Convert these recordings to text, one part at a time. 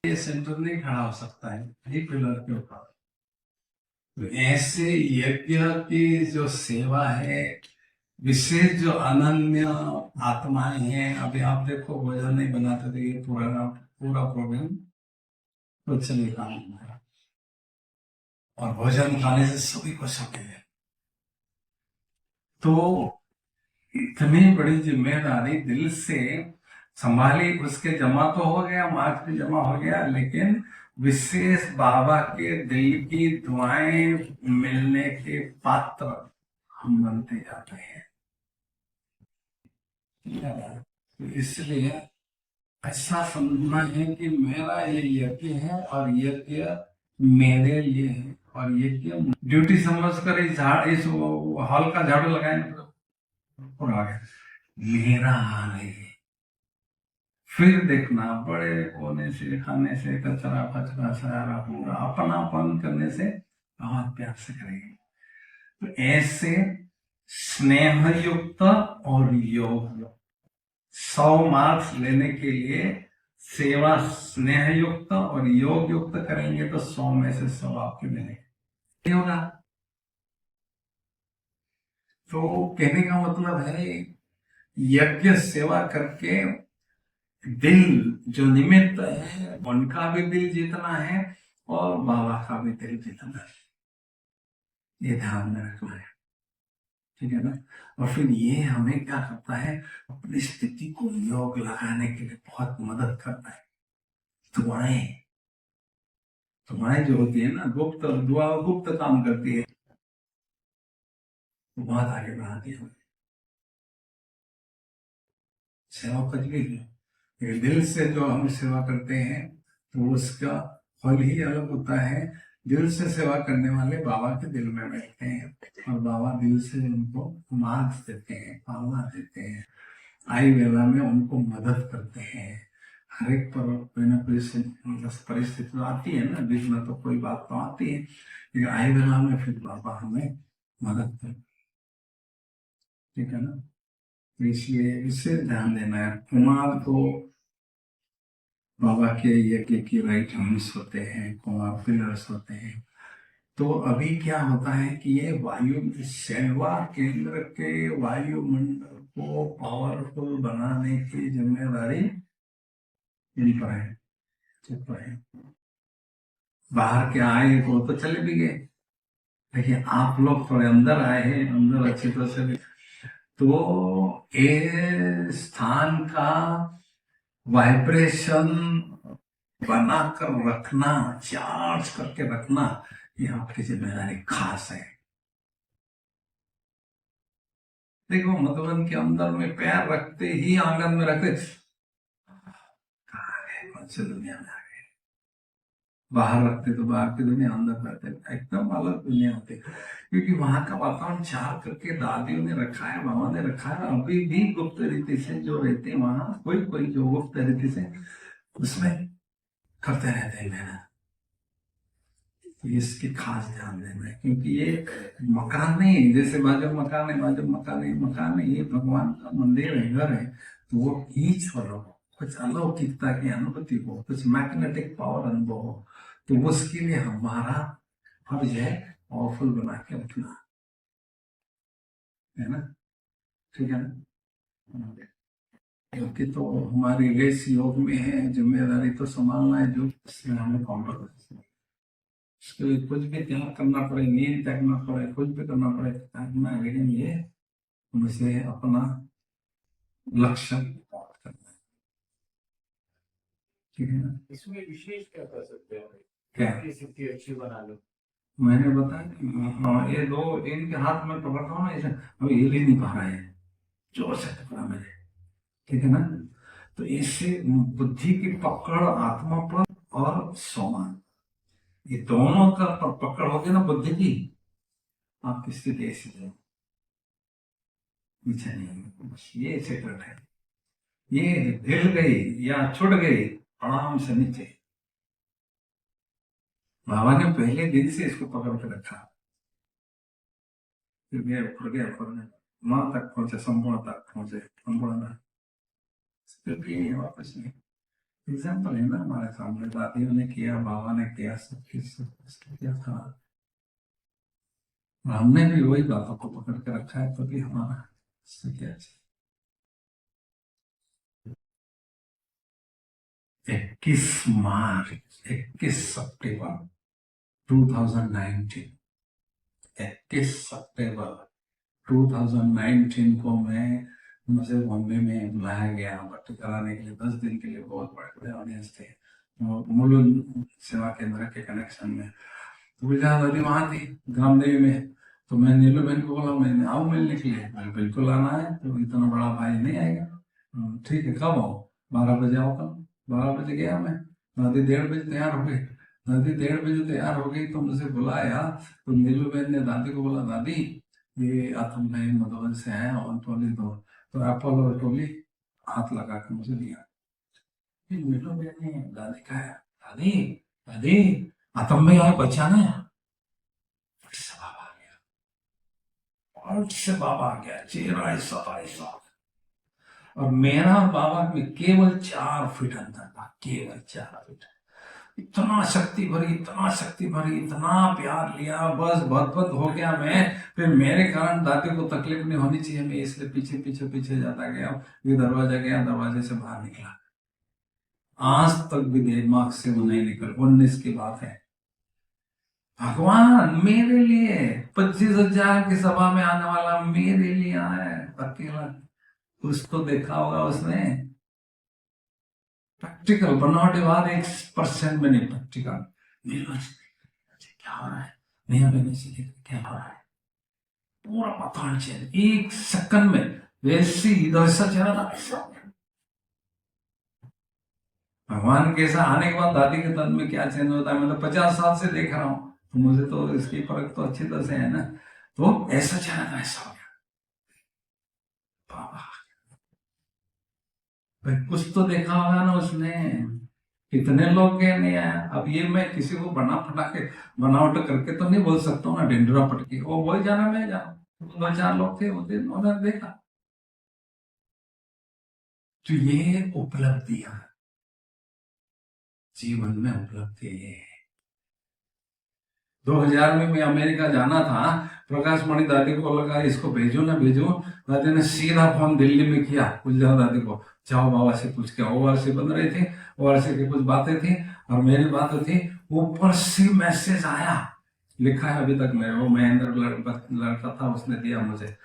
ये सेंटर नहीं खड़ा हो सकता है ये पिलर के ऊपर। तो ऐसे यज्ञ की जो सेवा है, विशेष जो अनन्य आत्माएं हैं, अभी आप देखो भोजन नहीं बनाते तो ये पूरा पूरा प्रोग्राम तो चलेगा नहीं। और भोजन खाने से सभी को सके। तो इतनी बड़ी जिम्मेदारी दिल से संभाली, उसके जमा तो हो गया, मार्क्स भी जमा हो गया, लेकिन विशेष बाबा के दिल की दुआएं मिलने के पात्र हम बनते जाते हैं। तो इसलिए ऐसा समझना है कि मेरा ये यज्ञ है और यज्ञ मेरे लिए है, और यज्ञ ड्यूटी समझकर इस हॉल का झाड़ू लगाए पूरा गया मेरा हाल है। फिर देखना बड़े कोने से खाने से कचरा फचरा सारा पूरा अपनापन करने से बहुत प्यार से करेंगे। तो ऐसे स्नेह युक्त और योग 100 मार्क्स लेने के लिए सेवा स्नेह युक्त और योग युक्त करेंगे तो 100 में से 100 आपके मिलेंगे होगा। तो कहने का मतलब है यज्ञ सेवा करके दिल जो निमित्त है उनका भी दिल जीतना है और बाबा का भी दिल जीतना है, ये ध्यान में रखना है। ठीक है ना। और फिर ये हमें क्या करता है, अपनी स्थिति को योग लगाने के लिए बहुत मदद करता है। दुआएं दुआएं जो होती है ना, गुप्त दुआ गुप्त काम करती है, तो बहुत आगे बढ़ाती है। सेवा कुछ भी है, लेकिन दिल से जो हम सेवा करते हैं तो उसका फल ही अलग होता है। दिल से सेवा करने वाले बाबा के दिल में बैठते हैं और बाबा दिल से उनको मार्क्स देते हैं, पावना देते हैं, आई वेला में उनको मदद करते हैं। हर एक पर कोई ना कोई परिस्थिति तो आती है ना, बीच में तो कोई बात तो आती है, लेकिन आई वेला में फिर बाबा हमें मदद करते। ठीक है ना। तो इसलिए इससे ध्यान देना है। कुमार तो बाबा के यज्ञ की राइट हैंड्स होते हैं, कुमार पिलर्स होते हैं। तो अभी क्या होता है कि ये वायु सेवा केंद्र के वायुमंडल को पावरफुल बनाने की जिम्मेदारी इन पर है, इन पर है। बाहर के आए तो चले भी गए, लेकिन आप लोग थोड़े अंदर आए हैं, अंदर अच्छी तरह से। तो ये स्थान का वाइब्रेशन बनाकर रखना, चार्ज करके रखना, ये आपकी जिम्मेदारी खास है। देखो मतलब के अंदर में पैर रखते ही आंगन में रखते कौन सी दुनिया में आ गए। बाहर रखते तो बाहर की दुनिया, अंदर रहते एकदम अलग दुनिया होती है। क्योंकि वहां का वातावरण चार करके दादियों ने रखा है, बाबा ने रखा है। अभी भी गुप्त रीति से जो रहते हैं वहां, कोई कोई जो गुप्त रीति से उसमें करते रहते हैं मेहनत। इसकी खास ध्यान देना है, क्योंकि ये मकान नहीं, जैसे बाजू मकान है, बाजू मकान है, मकान नहीं, ये भगवान का मंदिर है, घर है। तो वो खींच वाला कुछ अलौकिकता की अनुभूति हो, कुछ मैग्नेटिक पावर अनुभव हो, तो उसके लिए हमारा फर्ज है पावरफुल बना के रखना, है ना। ठीक है ना। क्योंकि तो हमारी रेस योग में है, जिम्मेदारी तो संभालना है, जो इसमें हमें कॉम्प्रोमाइज उसके लिए कुछ भी त्याग करना पड़े, नींद त्यागना पड़े, कुछ भी करना पड़े त्यागना है, लेकिन ये मुझे अपना लक्ष्य प्राप्त करना है। ठीक है ना। इसमें विशेष क्या कर सकते हैं, क्या स्थिति अच्छी बना लो। मैंने बताया, ये दो इनके हाथ में पकड़ता हूँ ना, इसे अभी हिल ही नहीं पा रहा है, जोर से पकड़ा मैंने। ठीक है ना। तो इससे बुद्धि की पकड़ आत्मा पर और सोमान, ये दोनों का पकड़ होगी ना बुद्धि की, आपकी स्थिति ऐसी है, पीछे नहीं, बस ये सेक्रेट है। ये हिल गई या छुट गई, आराम से नीचे। बाबा ने पहले दिन से इसको पकड़ के रखा, फिर गया उड़ गया, उड़ने मां तक पहुंचे, संपूर्ण तक पहुंचे, संपूर्ण फिर भी वापस नहीं। एग्जाम्पल है ना हमारे सामने, दादियों ने किया, बाबा ने किया, सब किया था। और हमने भी वही बातों को पकड़ के रखा है, तभी हमारा इससे क्या चाहिए। 21 सितंबर 2019 को मुझे बॉम्बे में बुलाया गया भर्ती कराने के लिए 10 दिन के लिए। बहुत बड़े बड़े ऑडियंस थे, मुलुंड सेवा केंद्र के कनेक्शन में। तो गुजरात नदी वहां थी ग्राम देवी में। तो मैं नीलू बहन को बोला मैं आऊँ मिलने के लिए, बिल्कुल आना है। तो इतना बड़ा भाई नहीं आएगा, ठीक है कब आओ, 12 बजे आओ कल। 12 बजे गया मैं, नदी 1:30 बजे तैयार हो गई। नदी 1:30 बजे तैयार हो गई तो मुझे बुलाया। तो नीलू बहन ने दादी को बोला, दादी ये आतम भाई मधुबन से आए और टोली दो। तो एप्पल और टोली हाथ लगा के मुझे दिया। फिर नीलू बहन ने दादी कहा, दादी दादी आतम भाई आए बचाना है। फट से बाबा आ गया, फट से बाबा आ गया, चेहरा ऐसा। और मेरा और बाबा में केवल 4 फीट अंतर था, केवल 4 फीट। इतना शक्ति भरी, इतना प्यार लिया, बस बदबद हो गया मैं। फिर मेरे कारण दादी को तकलीफ नहीं होनी चाहिए, मैं इसलिए पीछे जाता गया। ये दरवाजा गया, दरवाजे से बाहर निकला, आज तक भी दिमाग से वो नहीं निकल। 19 की बात है। भगवान मेरे लिए 25,000 की सभा में आने वाला मेरे लिए आया है अकेला। कुछ तो देखा होगा उसने, प्रैक्टिकल बनावटीवाद 1% में नहीं, प्रैक्टिकल। क्या हो रहा है, नया बहने से क्या हो रहा है, पूरा पता चल 1 सेकंड में वैसी वैसा चेहरा ऐसा। भगवान के ऐसा आने के बाद दादी के तन में क्या चेंज होता है, मैं तो 50 साल से देख रहा हूँ, तो मुझे तो इसकी फर्क तो अच्छी तरह से है ना। तो ऐसा चेहरा था, ऐसा हो गया बाबा। भाई कुछ तो देखा होगा ना उसने, कितने लोग गए नहीं आया। अब ये मैं किसी को बनावट करके तो नहीं बोल सकता हूँ ना, ढिंडोरा पटके वो बोल जाना मैं जाना। 2-4 लोग थे उन्होंने देखा। तो ये उपलब्धियां जीवन में, उपलब्धि ये है। 2000 में मैं अमेरिका जाना था, प्रकाश मणि दादी को लगा इसको भेजो ना भेजो। दादी ने सीधा फोन दिल्ली में किया, गुजरात दादी को, जाओ बाबा से पूछ के। ओआरसी बन रही थी, ओआरसी की कुछ बातें थी और मेरी बात थी। ऊपर से मैसेज आया, लिखा है अभी तक मेरे, वो महेंद्र लड़का था उसने दिया मुझे,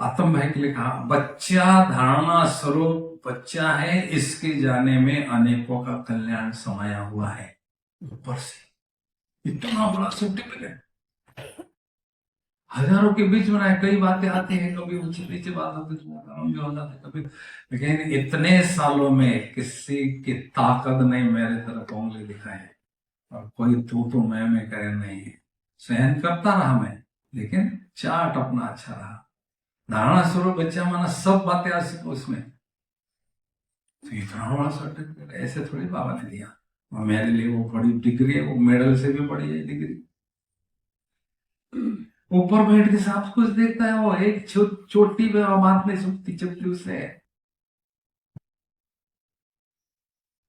आतम भाई के लिखा, बच्चा धारणा स्वरूप बच्चा है, इसके जाने में अनेकों का कल्याण समाया हुआ है। ऊपर से इतना बड़ा सर्टिफिकेट, हजारों के बीच में कई बातें आती हैं, कभी ऊंची नीचे बात होती है कभी, लेकिन इतने सालों में किसी की ताकत नहीं मेरे तरफ उंगली दिखाए और कोई तू मैं करे नहीं। सहन करता रहा मैं, लेकिन चार्ट अपना अच्छा रहा। धारणा स्वरूप बच्चा माना सब बातें आ सको उसमें। तो इतना बड़ा सर्टिफिकेट ऐसे थोड़ी बाबा ने दिया। और मेरे लिए वो बड़ी डिग्री है, वो मेडल से भी बड़ी है डिग्री। ऊपर बैठ के सब कुछ देखता है वो, एक चोटी पे बात नहीं सुनती चपटी उससे।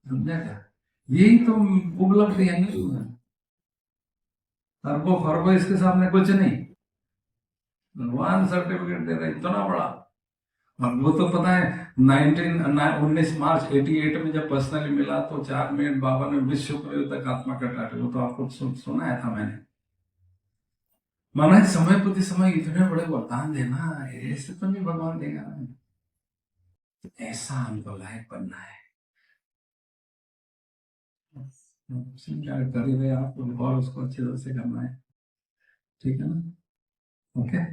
समझा क्या? यही तो उपलब्धि है ना, अरबों खरबों इसके सामने कुछ नहीं। भगवान सर्टिफिकेट दे रहे इतना बड़ा। और वो तो पता है 19 मार्च 88 में जब पर्सनली मिला तो 4 मिनट बाबा ने विश्व प्रयोजक आत्मा का टाटे, वो तो आपको सुनाया था मैंने। माना समय प्रति समय इतने बड़े वरदान देना, ऐसे तो नहीं भगवान देगा। ऐसा हमको लायक बनना है। कर ही रहे आपको, और उसको अच्छी तरह से करना है, ठीक है ना? ओके।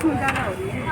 फूलदाना हो रही है।